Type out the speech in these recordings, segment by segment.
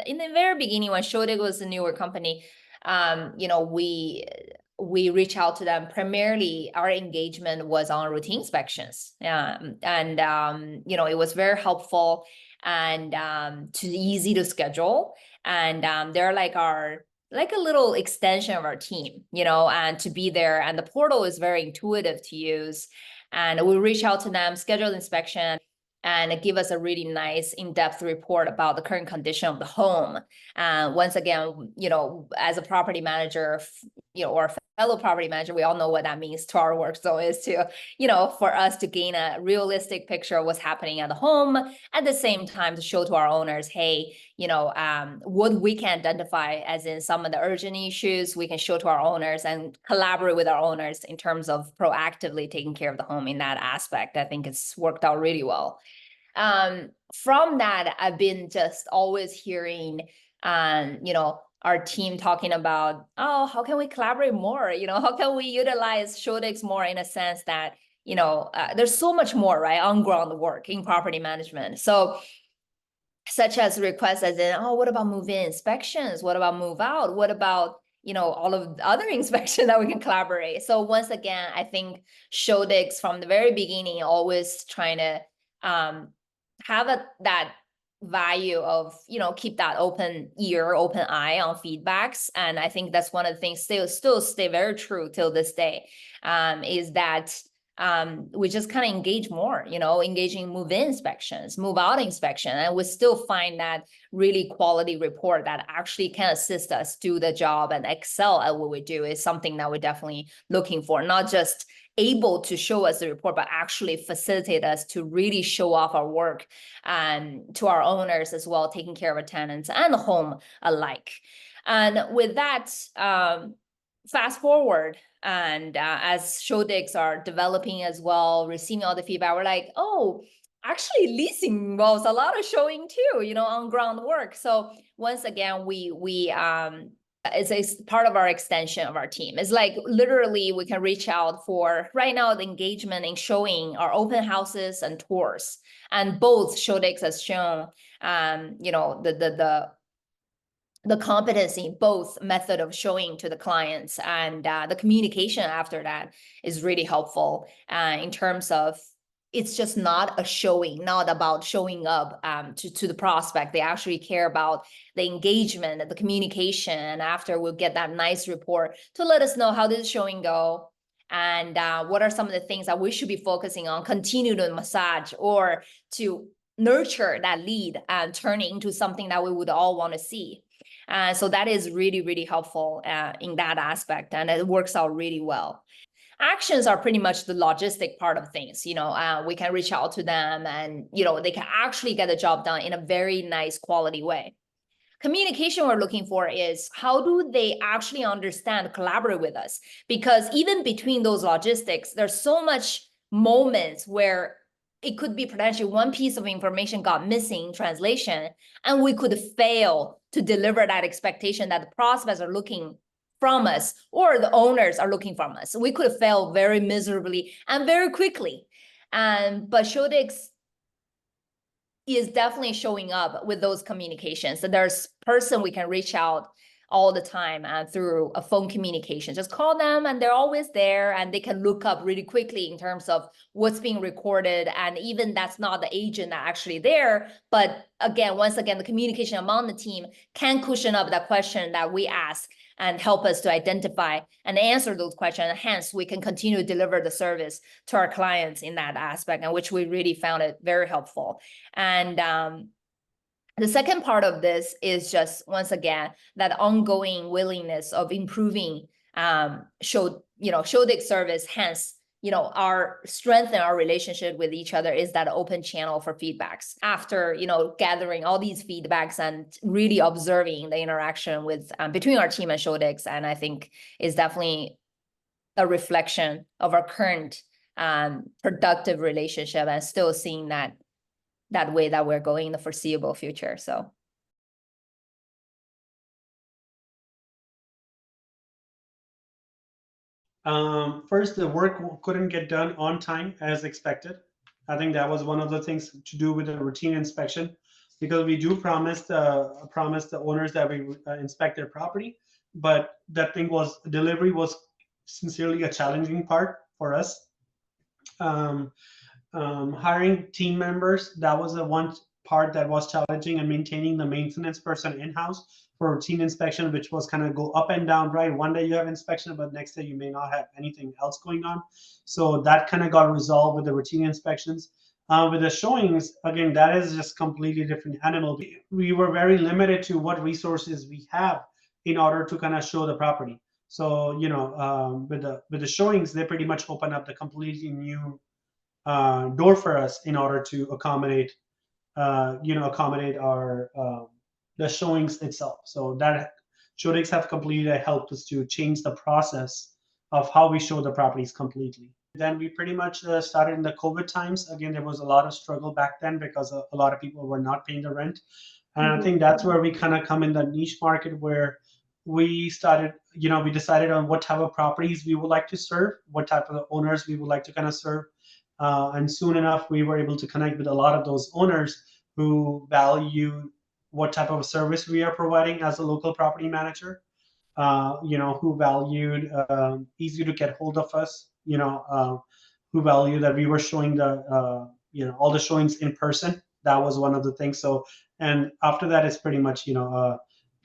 in the very beginning, when Showdigs was a newer company, we reach out to them. Primarily, our engagement was on routine inspections, it was very helpful and easy to schedule, and they're like a little extension of our team, and to be there. And the portal is very intuitive to use. And we reach out to them, schedule inspection, and give us a really nice in-depth report about the current condition of the home. Once again, as a property manager, or fellow property manager, we all know what that means to our work. So is to, for us to gain a realistic picture of what's happening at the home, at the same time to show to our owners, hey, what we can identify as in some of the urgent issues, we can show to our owners and collaborate with our owners in terms of proactively taking care of the home in that aspect. I think it's worked out really well. From that, I've been just always hearing, our team talking about, oh, how can we collaborate more? How can we utilize Showdigs more, in a sense that, there's so much more, right, on ground work in property management. So such as requests as in, oh, what about move-in inspections? What about move out? What about, all of the other inspections that we can collaborate? So once again, I think Showdigs from the very beginning, always trying to have that value of, keep that open ear, open eye on feedbacks. And I think that's one of the things still stay very true till this day, is that we just kind of engage more, engaging move-in inspections, move-out inspection, and we still find that really quality report that actually can assist us do the job and excel at what we do is something that we're definitely looking for. Not just able to show us the report, but actually facilitate us to really show off our work to our owners as well, taking care of our tenants and the home alike. And with that, fast forward, and as Showdigs are developing as well, receiving all the feedback, we're like, oh, actually leasing involves a lot of showing too, on ground work. So once again, we it's a part of our extension of our team. It's like literally we can reach out for right now the engagement in showing our open houses and tours, and both Showdigs has shown the competency, both method of showing to the clients, and the communication after that is really helpful in terms of it's just not a showing, not about showing up to the prospect. They actually care about the engagement, the communication. And after we'll get that nice report to let us know how did the showing go, and what are some of the things that we should be focusing on, continue to massage or to nurture that lead and turn it into something that we would all want to see. So that is really, really helpful in that aspect, and it works out really well. Actions are pretty much the logistic part of things. We can reach out to them and, they can actually get the job done in a very nice quality way. Communication we're looking for is how do they actually understand, collaborate with us? Because even between those logistics, there's so much moments where it could be potentially one piece of information got missing in translation, and we could fail to deliver that expectation that the prospects are looking from us or the owners are looking from us. We could fail very miserably and very quickly. But Showdigs is definitely showing up with those communications. So there's person we can reach out all the time through a phone communication. Just call them and they're always there, and they can look up really quickly in terms of what's being recorded. And even that's not the agent that actually there, but again, once again, the communication among the team can cushion up that question that we ask and help us to identify and answer those questions. Hence, we can continue to deliver the service to our clients in that aspect, and which we really found it very helpful. And the second part of this is just, once again, that ongoing willingness of improving Showdigs service. Hence, our strength in our relationship with each other is that open channel for feedbacks. After, gathering all these feedbacks and really observing the interaction with between our team and Showdigs, and I think is definitely a reflection of our current productive relationship, and still seeing that way that we're going in the foreseeable future. So. First, the work couldn't get done on time as expected. I think that was one of the things to do with the routine inspection. because we do promise the owners that we inspect their property. But that thing was delivery was sincerely a challenging part for us. Um, Hiring team members, that was the one part that was challenging, and maintaining the maintenance person in-house for routine inspection, which was kind of go up and down, right? One day you have inspection, but next day you may not have anything else going on. So that kind of got resolved with the routine inspections. With the showings, again, that is just completely different animal. We were very limited to what resources we have in order to kind of show the property. So, with the showings, they pretty much open up the completely new door for us in order to accommodate accommodate our the showings itself. So that Showdigs have completely helped us to change the process of how we show the properties completely. Then we pretty much started in the COVID times. Again, there was a lot of struggle back then because a lot of people were not paying the rent. And I think that's where we kind of come in the niche market, where we started, we decided on what type of properties we would like to serve, what type of owners we would like to kind of serve. And soon enough, we were able to connect with a lot of those owners who value what type of service we are providing as a local property manager, who valued easy to get hold of us, who value that we were showing all the showings in person. That was one of the things. So, and after that, it's pretty much,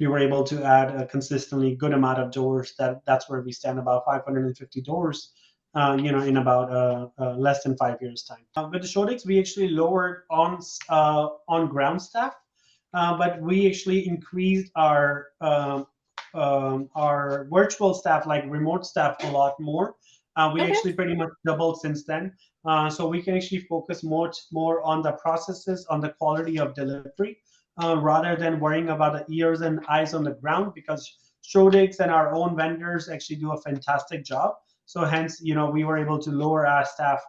we were able to add a consistently good amount of doors. That's where we stand, about 550 doors, in about less than 5 years' time. With the Showdigs, we actually lowered on ground staff, but we actually increased our virtual staff, like remote staff, a lot more. We Okay. actually pretty much doubled since then. So we can actually focus much more on the processes, on the quality of delivery, rather than worrying about the ears and eyes on the ground, because Showdigs and our own vendors actually do a fantastic job. So hence, we were able to lower our staff,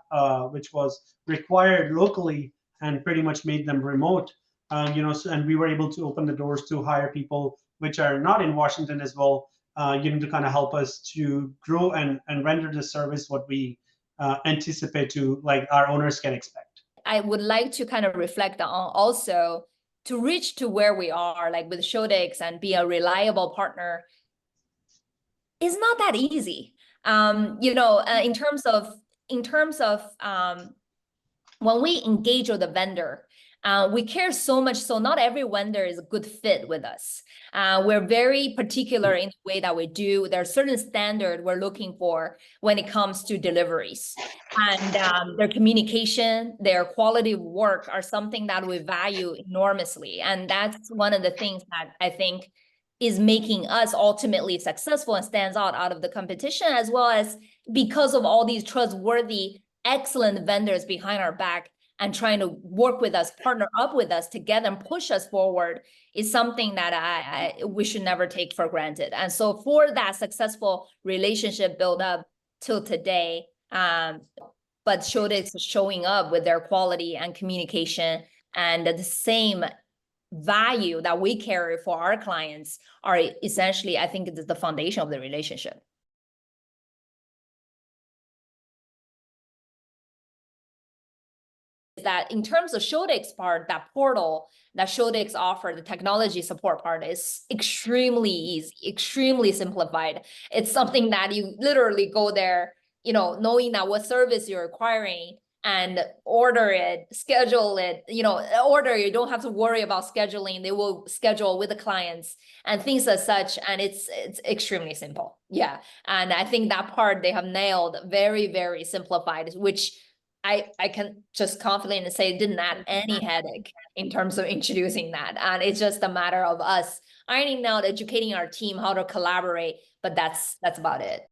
which was required locally, and pretty much made them remote. And we were able to open the doors to hire people which are not in Washington as well, to kind of help us to grow and render the service what we anticipate to, like, our owners can expect. I would like to kind of reflect on also to reach to where we are, like with Showdigs, and be a reliable partner is not that easy. In terms of when we engage with the vendor, we care so much, so not every vendor is a good fit with us. We're very particular in the way that we do. There are certain standards we're looking for when it comes to deliveries. And their communication, their quality of work are something that we value enormously. And that's one of the things that I think is making us ultimately successful and stands out of the competition, as well as because of all these trustworthy, excellent vendors behind our back and trying to work with us, partner up with us together and push us forward, is something that we should never take for granted. And so for that successful relationship build up till today, but Showdigs is showing up with their quality and communication, and the same value that we carry for our clients are essentially, I think, the foundation of the relationship. That in terms of Showdigs part, that portal that Showdigs offer, the technology support part, is extremely easy, extremely simplified. It's something that you literally go there, knowing that what service you're acquiring, and order it, schedule it, order. You don't have to worry about scheduling. They will schedule with the clients and things as such. And it's extremely simple. Yeah. And I think that part they have nailed, very, very simplified, which I can just confidently say it didn't add any headache in terms of introducing that. And it's just a matter of us ironing out, educating our team how to collaborate, but that's about it.